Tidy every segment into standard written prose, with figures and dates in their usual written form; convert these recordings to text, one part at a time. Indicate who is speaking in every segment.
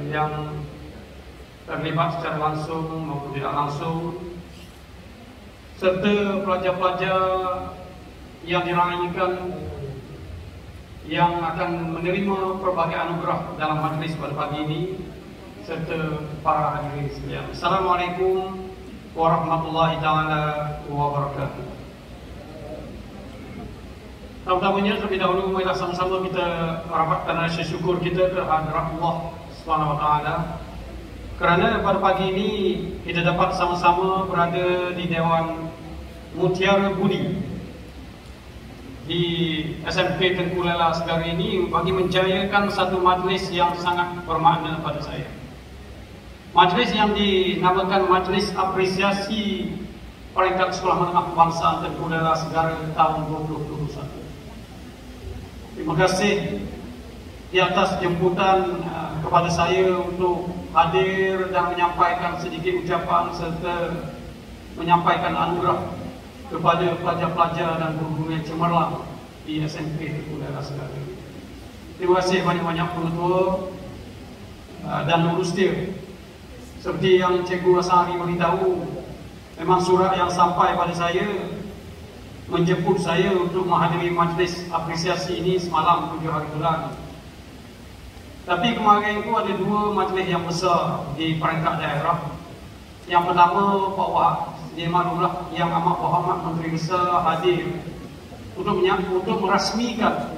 Speaker 1: yang terlibat secara langsung maupun tidak langsung, serta pelajar-pelajar yang diraikan yang akan menerima pelbagai anugerah dalam majlis pada pagi ini, serta para hadirin sekalian. Assalamualaikum warahmatullahi taala wabarakatuh. Pertama-tamanya terlebih dahulu marilah sama-sama kita rapatkan rasa syukur kita kehadirat Allah Subhanahu wa taala kerana pada pagi ini kita dapat sama-sama berada di Dewan Mutiara Budi di SMP Tengku Lela Segara ini bagi menjayakan satu majlis yang sangat bermakna pada saya. Majlis yang dinamakan Majlis Apresiasi Peringkat Sekolah Menengah Kebangsaan Tengku Lela Segara tahun 2021. Terima kasih di atas jemputan kepada saya untuk hadir dan menyampaikan sedikit ucapan serta menyampaikan anugerah kepada pelajar-pelajar dan guru-guru yang cemerlang di SMP Tengku Lela Segara. Terima kasih banyak-banyak pengetua dan lurus dia. Seperti yang Cikgu Asari beritahu, memang surat yang sampai pada saya menjemput saya untuk menghadiri majlis apresiasi ini semalam 7 hari bulan. Tapi kemarin itu ada dua majlis yang besar di peringkat daerah. Yang pertama, Pak Wahab, dia maklumlah Yang Amat Berhormat Menteri Besar hadir untuk merasmikan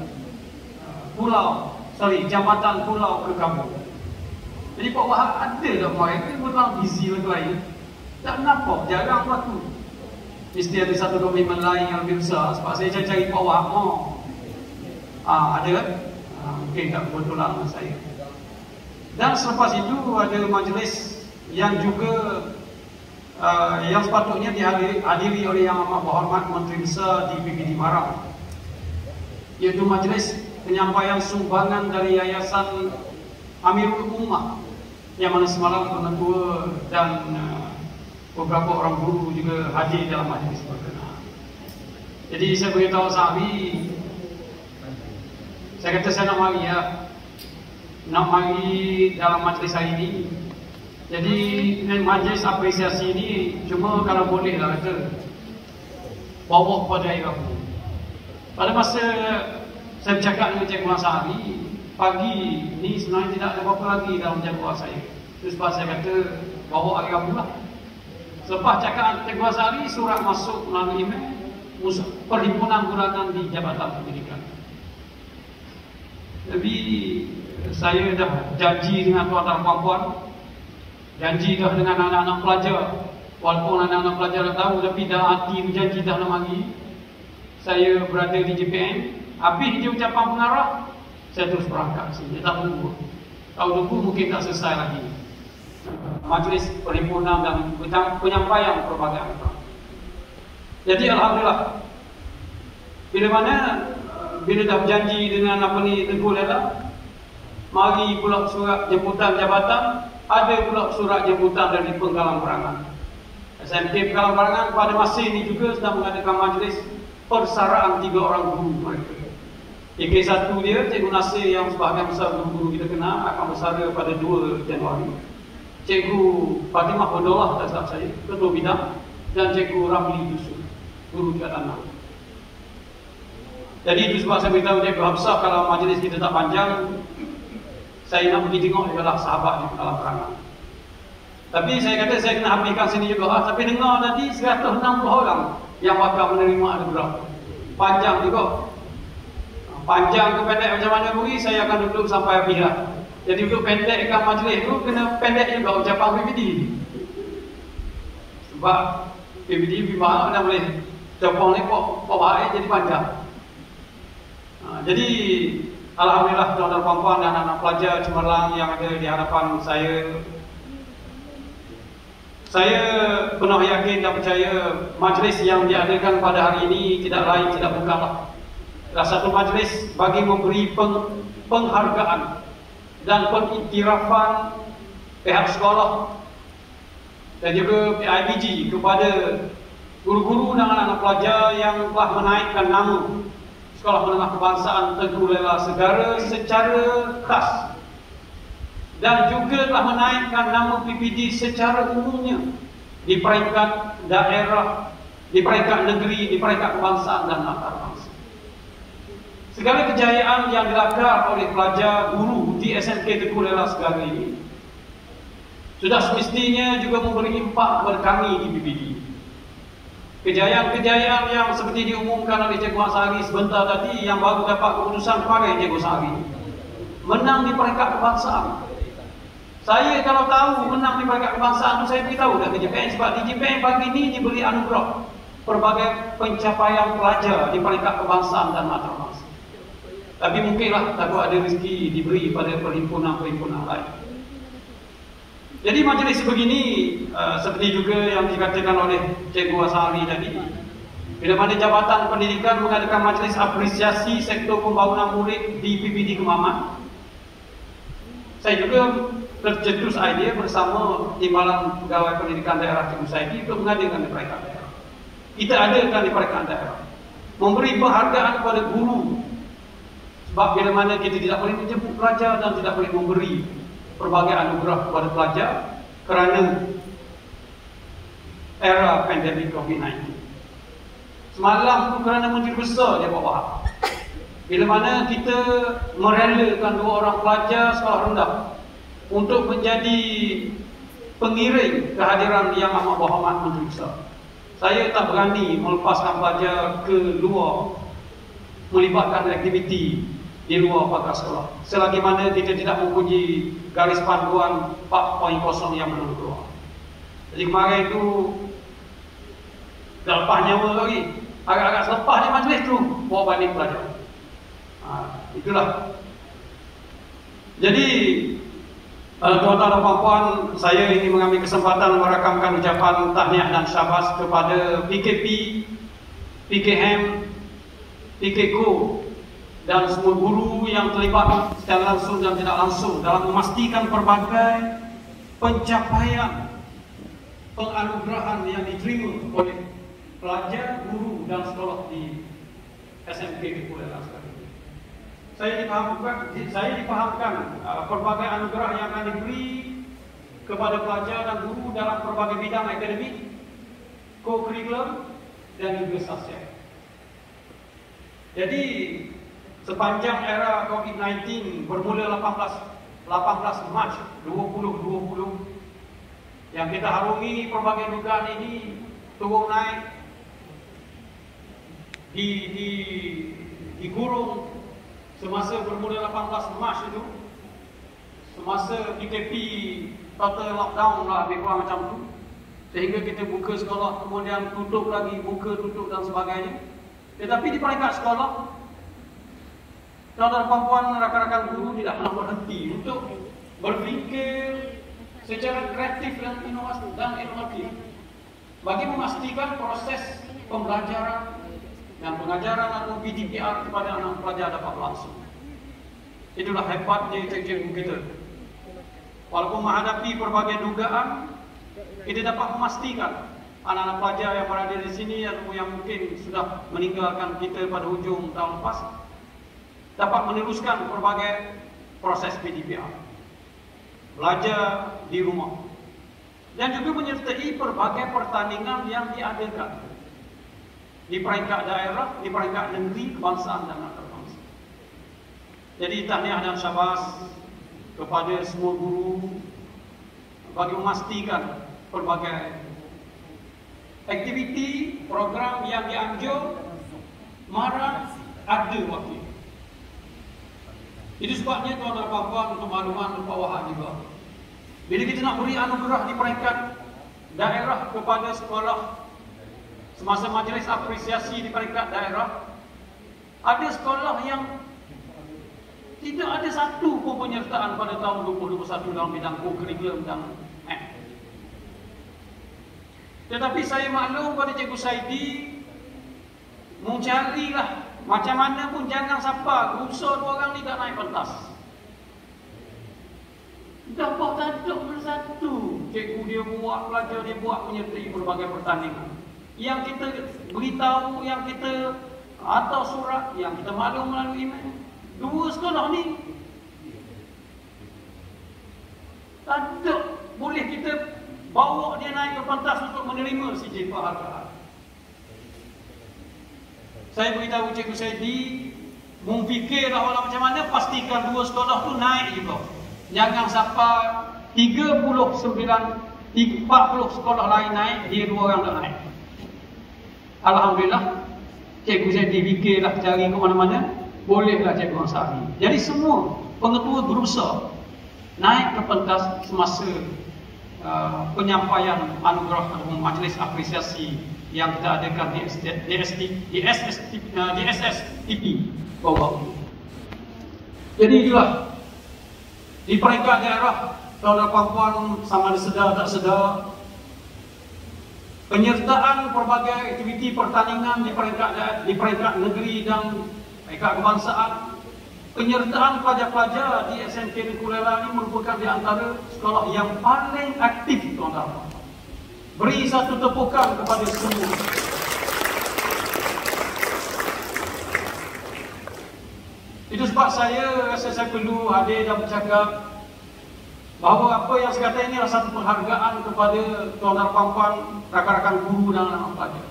Speaker 1: Jambatan Pulau Kekabu. Jadi Pak Wahab ada dah kemarin, dia memang busy lain. Tak nampak, jarang waktu. Mesti ada satu komitmen lain yang lebih besar. Sebab saya cari Pak Wahab, ada kan? Mungkin tak kebetulan dengan saya. Dan selepas itu ada majlis yang juga yang sepatutnya dihadiri oleh Yang Amat Berhormat Menteri Besar di PBD Marang, iaitu majlis penyampaian sumbangan dari Yayasan Amirul Ummah, yang mana semalam pengetua dan beberapa orang guru juga hadir dalam majlis berkenaan. Jadi saya beritahu Sahabi, saya kata saya nak mari dalam majlis hari ini. Jadi majlis apresiasi ini cuma kalau boleh lah kata bawa pada air. Pada masa saya bercakap dengan Cikgu Asari, pagi ni sebenarnya tidak ada apa-apa lagi dalam jadual saya. Terus sebab saya kata bawa air pula. Selepas cakap Cikgu Asari, surat masuk melalui email Perhimpunan Gulangan di Jabatan Pendidikan. Jadi saya dah janji dengan tuan-tuan dan puan-puan, janji dah dengan anak-anak pelajar. Walaupun anak-anak pelajar dah tahu, tapi dah hati berjanji dah nak mari. Saya berada di JPM, habis dia ucapan pengarah, saya terus berangkat sini. Dia tak tunggu. Kalau tunggu mungkin tak selesai lagi majlis perhimpunan dan penyampaian pelbagai anugerah. Jadi alhamdulillah, bila dah berjanji dengan Tengku Lela, mari pula surat jemputan jabatan, ada pula surat jemputan dari Penggalang Perangan. SMP Penggalang Perangan pada masa ini juga sedang mengadakan majlis persaraan 3 orang guru mereka. IK1 dia, Cikgu Nasir yang sebahagian besar guru-guru kita kenal, akan bersara pada 2 Januari. Cikgu Fatimah Fadullah, tak silap saya, Ketua Bidang, dan Cikgu Ramli Yusuf, guru tingkatan 6. Jadi itu sebab saya beritahu Cikgu Hafsah, kalau majlis kita tak panjang, saya nak pergi tengok adalah sahabat di Penggalang Perangan. Tapi saya kata saya kena habiskan sini juga. Tapi dengar nanti 160 orang yang bakal menerima anugerah. Panjang juga. Panjang ke pendek macam mana beri, saya akan duduk sampai habis lah. Jadi untuk pendekkan majlis itu, kena pendek juga ucapan PBD. Sebab PBD bimbang dah boleh copong ni kok baik jadi panjang. Jadi alhamdulillah tuan-tuan dan puan-puan dan anak-anak pelajar cemerlang yang ada di hadapan saya penuh yakin dan percaya majlis yang diadakan pada hari ini tidak lain tidak bukanlah satu majlis bagi memberi penghargaan dan pengiktirafan pihak sekolah dan juga PIBG kepada guru-guru dan anak-anak pelajar yang telah menaikkan nama Sekolah Menengah Kebangsaan Tengku Lela Segara secara khas dan juga telah menaikkan nama PPD secara umumnya di peringkat daerah, di peringkat negeri, di peringkat kebangsaan dan antarabangsa. Segala kejayaan yang dilakar oleh pelajar guru di SMK Teguh Lela Segara ini sudah semestinya juga memberi impak kepada kami di PPD. Kejayaan-kejayaan yang seperti diumumkan oleh Cikgu Sari sebentar tadi, yang baru dapat keputusan kemarin Cikgu Sari, menang di peringkat kebangsaan. Saya kalau tahu menang di peringkat kebangsaan itu, saya beritahu dah ke JPN, sebab di JPN pagi ini diberi anugerah pelbagai pencapaian pelajar di peringkat kebangsaan dan antarabangsa. Tapi mungkinlah takut ada rezeki diberi pada perhimpunan-perhimpunan lain. Jadi majlis sebegini, seperti juga yang dikatakan oleh Cikgu Asari tadi, bila mana Jabatan Pendidikan mengadakan majlis apresiasi sektor pembangunan murid di PPD Kemaman, saya juga tercetus idea bersama Timbalan Pegawai Pendidikan Daerah Cikgu Saidi untuk mengadakan di peringkat daerah. Kita adakan di peringkat daerah, memberi penghargaan kepada guru, sebab bila mana kita tidak boleh menjemput pelajar dan tidak boleh memberi berbagai anugerah kepada pelajar kerana era pandemik COVID-19. Semalam itu kerana Menteri Besar dia bawa, bila mana kita merelakan 2 orang pelajar sekolah rendah untuk menjadi pengiring kehadiran Yang Amat Berhormat Menteri Besar. Saya tak berani melepaskan pelajar ke luar, melibatkan aktiviti di luar pagar sekolah, selagi mana kita tidak mempunyai garis panduan 4.0 yang belum keluar. Jadi kemarin itu dah lepas nyawa lagi, agak-agak selepas di majlis tu bawa balik pelajar. Itulah. Jadi tuan-tuan dan puan-puan, saya ingin mengambil kesempatan merakamkan ucapan tahniah dan syabas kepada PKP, PKM, PKKO dan semua guru yang terlibat secara langsung dan tidak langsung dalam memastikan pelbagai pencapaian penganugerahan yang diterima oleh pelajar, guru dan sekolah di SMK Teguh Lela Segara. Saya dipahamkan pelbagai anugerah yang akan diberi kepada pelajar dan guru dalam pelbagai bidang akademik, co-curriculum dan juga sosial. Jadi sepanjang era COVID-19 bermula 18 Mac 2020 yang kita harungi pelbagai dugaan ini turun naik digurung semasa bermula 18 Mac itu, semasa PKP total lockdown lah, lebih kurang macam tu, sehingga kita buka sekolah kemudian tutup lagi, buka tutup dan sebagainya. Tetapi di peringkat sekolah, tuan-tuan dan puan-puan, rakan-rakan guru tidak pernah berhenti untuk berfikir secara kreatif dan inovatif bagi memastikan proses pembelajaran dan pengajaran atau PDPR kepada anak pelajar dapat berlangsung. Itulah hebatnya cikgu kita. Walaupun menghadapi berbagai dugaan, kita dapat memastikan anak-anak pelajar yang berada di sini atau yang mungkin sudah meninggalkan kita pada hujung tahun lepas dapat meneruskan berbagai proses PDPR, belajar di rumah, dan juga menyertai berbagai pertandingan yang diadakan di peringkat daerah, di peringkat negeri, kebangsaan dan antarabangsa. Jadi tahniah dan syabas kepada semua guru bagi memastikan pelbagai aktiviti, program yang dianjur marak ada waktu. Itu sebabnya tuan-tuan dan puan-puan, untuk makluman untuk bawahan juga, bila kita nak beri anugerah di peringkat daerah kepada sekolah semasa majlis apresiasi di peringkat daerah, ada sekolah yang tidak ada satu pun penyertaan pada tahun 2021 dalam bidang co-curriculum dan tetapi saya maklum pada Cikgu Saidi, mencarilah macam mana pun jangan sampai berusaha 2 orang ni tak naik pentas. Dapat tak ada satu cikgu dia buat, pelajar dia buat menyertai berbagai pertandingan. Yang kita beritahu, yang kita atau surat, yang kita maklum melalui email. 2 sekolah ni tak boleh kita bawa dia naik ke pentas untuk menerima CJ penghargaan. Saya beritahu cikgu saya memfikirlah walau macam mana, pastikan dua sekolah tu naik juga. Jangan sampai 40 sekolah lain naik, dia dua orang tak naik. Alhamdulillah, cikgu saya difikirlah cari ke mana-mana, bolehlah cikgu Ansari. Jadi semua pengetua berusaha naik ke pentas semasa penyampaian anugerah ataupun majlis apresiasi yang kita adakan di SSTP bawah. Jadi itulah di peringkat daerah, saudara puan-puan sama ada sedar tak sedar, penyertaan pelbagai aktiviti pertandingan di peringkat negeri dan peringkat kebangsaan, penyertaan pelajar-pelajar di SMK Negeri Kulela ini merupakan di antara sekolah yang paling aktif, tuan-tuan. Beri satu tepukan kepada semua. Itu sebab saya rasa saya perlu hadir dan bercakap bahawa apa yang saya kata ini adalah satu penghargaan kepada tuan-tuan puan-puan, rakan-rakan guru dan anak pelajar.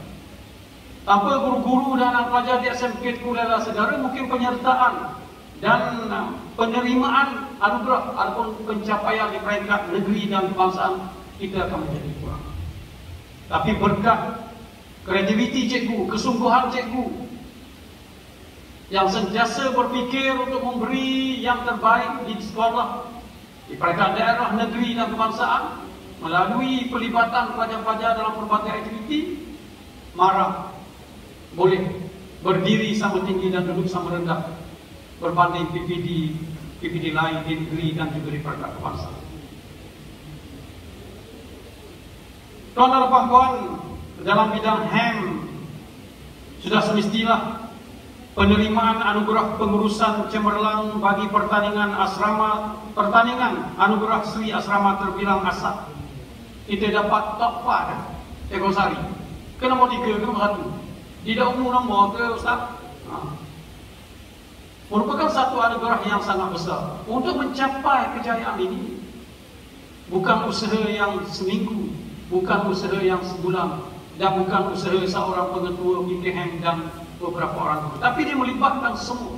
Speaker 1: Tanpa guru-guru dan anak pelajar di SMK Kuala Sedara, mungkin penyertaan dan penerimaan anugerah ataupun pencapaian di peringkat negeri dan kebangsaan kita akan menjadi kurang. Tapi berkat kreativiti cikgu, kesungguhan cikgu yang sentiasa berfikir untuk memberi yang terbaik di sekolah, di peringkat daerah, negeri dan kebangsaan, melalui pelibatan pelajar-pelajar dalam pelbagai aktiviti, mara boleh berdiri sama tinggi dan duduk sama rendah berbanding PPD lain di negeri dan juga di peringkat kebangsaan. Tuan-tuan dan puan-puan, dalam bidang HEM sudah semestilah penerimaan anugerah pengurusan cemerlang bagi pertandingan anugerah Sri Asrama Terbilang Asap kita dapat top 5 Tekosari. Ke nombor 3, ke nombor 1. Tidak umum nombor ke Ustaz? Merupakan satu anugerah yang sangat besar. Untuk mencapai kejayaan ini, bukan usaha yang seminggu, bukan usaha yang sebulan, dan bukan usaha seorang pengetua PKM dan beberapa orang, tapi dia melibatkan semua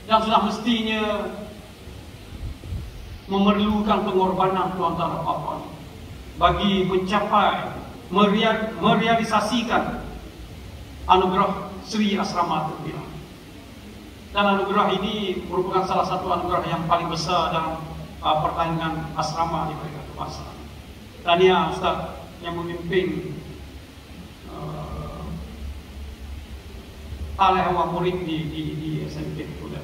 Speaker 1: yang sudah mestinya memerlukan pengorbanan tuan-tuan dan puan-puan bagi mencapai merealisasikan anugerah Sri Asrama Terbilang. Dan anugerah ini merupakan salah satu anugerah yang paling besar dalam pertandingan asrama di peringkat kebangsaan. Tahniah Ustaz yang memimpin oleh awak murid di SMK Kuala.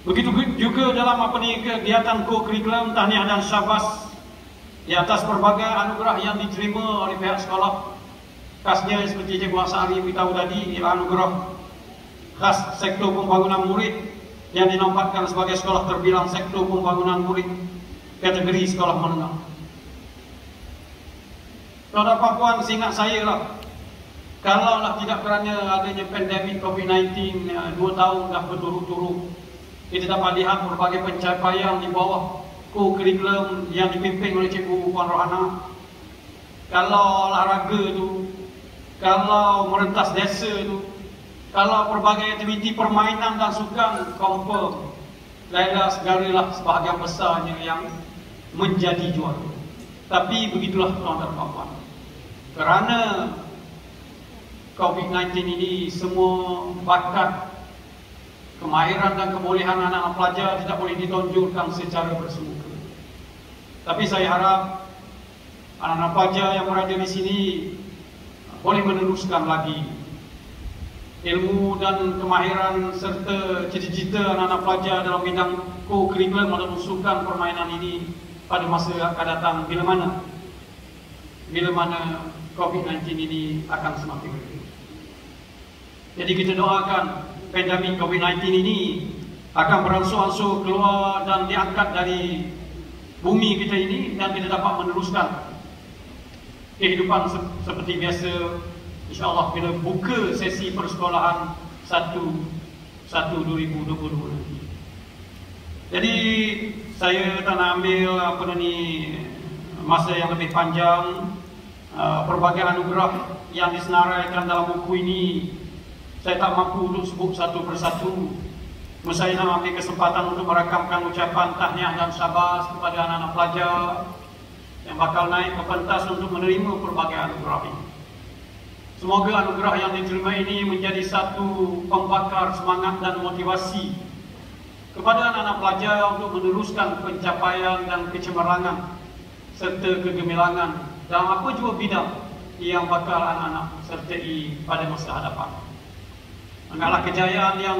Speaker 1: Begitu juga dalam kegiatan co-curriculum, tahniah dan syabas di atas berbagai anugerah yang diterima oleh pihak sekolah. Khasnya seperti Cikgu Ansari beritahu tadi, ialah anugerah khas sektor pembangunan murid yang dinampakkan sebagai sekolah terbilang sektor pembangunan murid kategori sekolah menengah. Saudara puan-puan, seingat saya lah, kalaulah tidak kerana adanya pandemik COVID-19 2 tahun dah berturut-turut, kita dapat lihat berbagai pencapaian di bawah co-curriculum yang dipimpin oleh Cikgu Puan Rohana. Kalau olahraga tu, kalau merentas desa tu, kalau berbagai aktiviti permainan dan sukan confirm, Laila segeralah sebahagian besarnya yang menjadi juara. Tapi begitulah tuan-tuan dan puan-puan, kerana COVID-19 ini semua bakat, kemahiran dan kebolehan anak-anak pelajar tidak boleh ditonjolkan secara bersemuka. Tapi saya harap anak-anak pelajar yang berada di sini boleh meneruskan lagi ilmu dan kemahiran serta cita-cita anak-anak pelajar dalam bidang co-curriculum atau sukan permainan ini pada masa akan datang, bila mana COVID-19 ini akan semakin berlalu. Jadi kita doakan pandemik COVID-19 ini akan beransur-ansur keluar dan diangkat dari bumi kita ini, dan kita dapat meneruskan kehidupan seperti biasa, insyaAllah bila buka sesi persekolahan 1/1/2022 nanti. Jadi saya tak nak ambil masa yang lebih panjang. Berbagai anugerah yang disenaraikan dalam buku ini saya tak mampu untuk sebut satu persatu. Saya nak ambil kesempatan untuk merakamkan ucapan tahniah dan syabas kepada anak-anak pelajar yang bakal naik ke pentas untuk menerima berbagai anugerah ini. Semoga anugerah yang diterima ini menjadi satu pembakar semangat dan motivasi kepada anak-anak pelajar untuk meneruskan pencapaian dan kecemerlangan serta kegemilangan dalam apa jua bidang yang bakal anak-anak sertai pada masa hadapan. Anggaplah kejayaan yang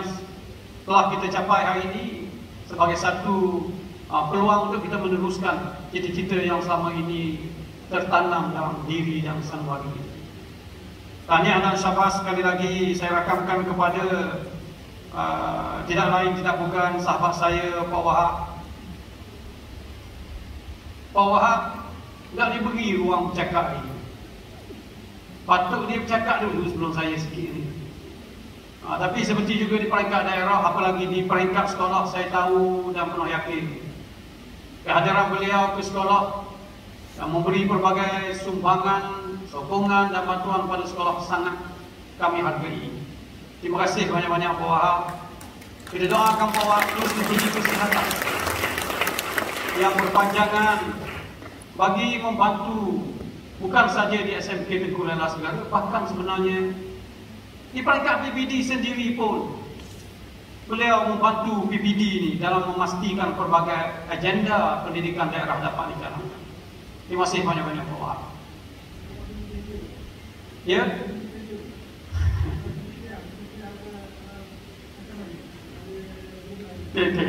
Speaker 1: telah kita capai hari ini sebagai satu peluang untuk kita meneruskan cita-cita yang selama ini tertanam dalam diri dan sanubari kita. Tahniah dan syabas sekali lagi saya rakamkan kepada tidak lain tidak bukan sahabat saya Pak Wahab. Pak Wahab tak diberi ruang bercakap ini. Patut dia bercakap dulu sebelum saya sikit ni. Tapi seperti juga di peringkat daerah, apalagi di peringkat sekolah, saya tahu dan penuh yakin kehadiran beliau ke sekolah yang memberi berbagai sumbangan, sokongan dan bantuan pada sekolah sangat kami hargai. Terima kasih banyak-banyak Pak Wahab. Kita doakan Pak Wahab terus diberi kesihatan yang berpanjangan bagi membantu bukan saja di SMK Tengku Lela Segara, bahkan sebenarnya di peringkat PPD sendiri pun beliau membantu PPD ini dalam memastikan pelbagai agenda pendidikan daerah dapat dijalankan. Terima kasih banyak-banyak Pak Wahab. Ya. Okay.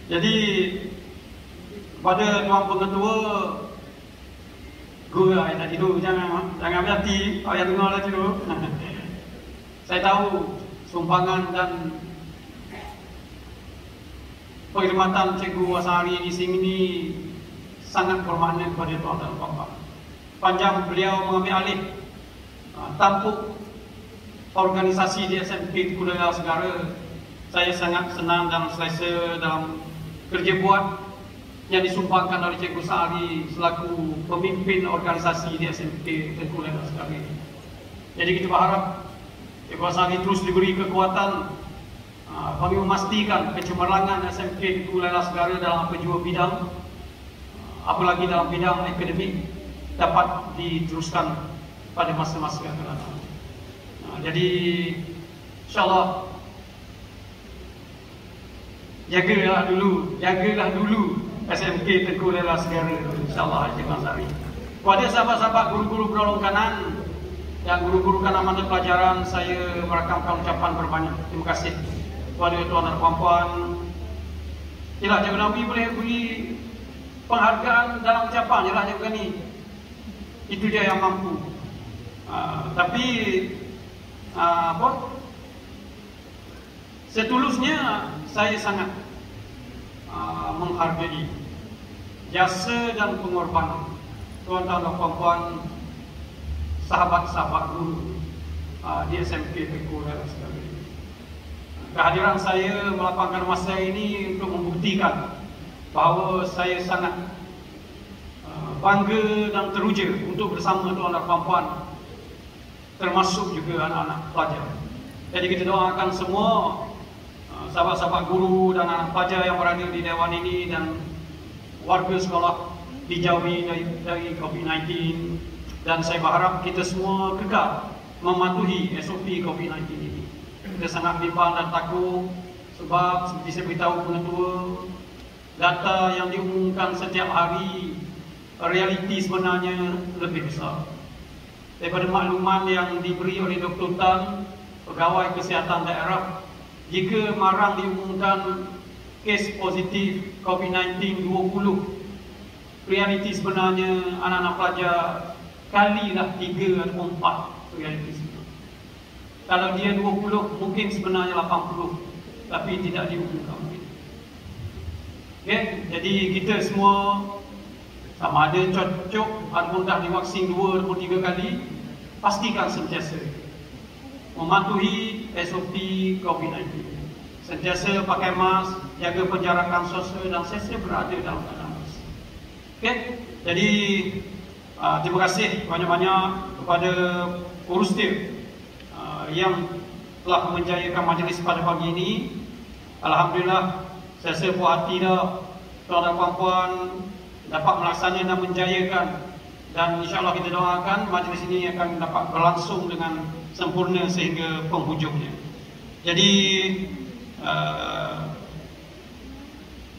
Speaker 1: Jadi pada Tuan Pengetua guru ayat tadi tu jangan ambil hati ayat dengar tadi tu. Saya tahu sumbangan dan perkhidmatan Cikgu Wasari di sini sangat bermakna kepada tuan dan puan. Panjang beliau mengambil alih tampuk organisasi di SMP Tengku Lela Segara, saya sangat senang dan selesa dalam kerja buat yang disumbangkan oleh Cikgu Sari selaku pemimpin organisasi di SMP Tengku Lela Segara. Jadi kita berharap Cikgu Sari terus diberi kekuatan bagi memastikan kecemerlangan SMP Tengku Lela Segara dalam apa jua bidang, apalagi dalam bidang akademik, dapat diteruskan pada masa-masa yang akan datang. Jadi insyaAllah jagalah dulu SMK Tengku Lela Segara, insyaAllah Cikgu Sari. Kepada sahabat-sahabat guru-guru penolong kanan dan guru-guru kanan mata pelajaran, saya merakamkan ucapan berbanyak terima kasih kepada tuan dan puan-puan. Yalah, Cikgu Nabi boleh beri penghargaan dalam ucapan, yalah Cikgu ni, itu dia yang mampu. Tapi setulusnya saya sangat menghargai jasa dan pengorbanan tuan-tuan dan puan-puan, sahabat-sahabat guru di SMP Tengku Lela Segara. Kehadiran saya melapangkan masa ini untuk membuktikan bahawa saya sangat bangga dan teruja untuk bersama tuan dan puan-puan, termasuk juga anak-anak pelajar. Jadi kita doakan semua sahabat-sahabat guru dan anak pelajar yang berada di dewan ini dan warga sekolah dijauhi dari COVID-19, dan saya berharap kita semua kekal mematuhi SOP COVID-19 ini. Kita sangat bimbang dan takut sebab seperti saya beritahu pengetua, data yang diumumkan setiap hari, realiti sebenarnya lebih besar daripada makluman yang diberi oleh Dr. Tan, pegawai kesihatan daerah. Jika marang diumumkan kes positif COVID-19 20, realiti sebenarnya anak-anak pelajar kalilah 3 atau 4 realiti sebenarnya. Kalau dia 20, mungkin sebenarnya 80, tapi tidak diumumkan. Okay? Jadi kita semua sama ada cocok ataupun dah divaksin 2 atau 3 kali, pastikan sentiasa mematuhi SOP COVID-19. Sentiasa pakai mask, jaga penjarakan sosial dan saya berada dalam keadaan bersih. Okay? Jadi terima kasih banyak-banyak kepada urus tim yang telah menjayakan majlis pada pagi ini. Alhamdulillah, saya rasa puas hati dah tuan dan puan-puan dapat melaksanakan dan menjayakan, dan insya-Allah kita doakan majlis ini akan dapat berlangsung dengan sempurna sehingga penghujungnya. Jadi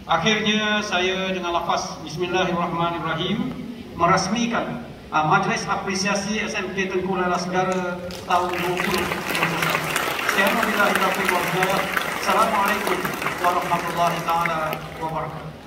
Speaker 1: akhirnya saya dengan lafaz Bismillahirrahmanirrahim merasmikan Majlis Apresiasi SMK Tengku Laila Segara tahun 2021. Assalamualaikum warahmatullahi taala wabarakatuh.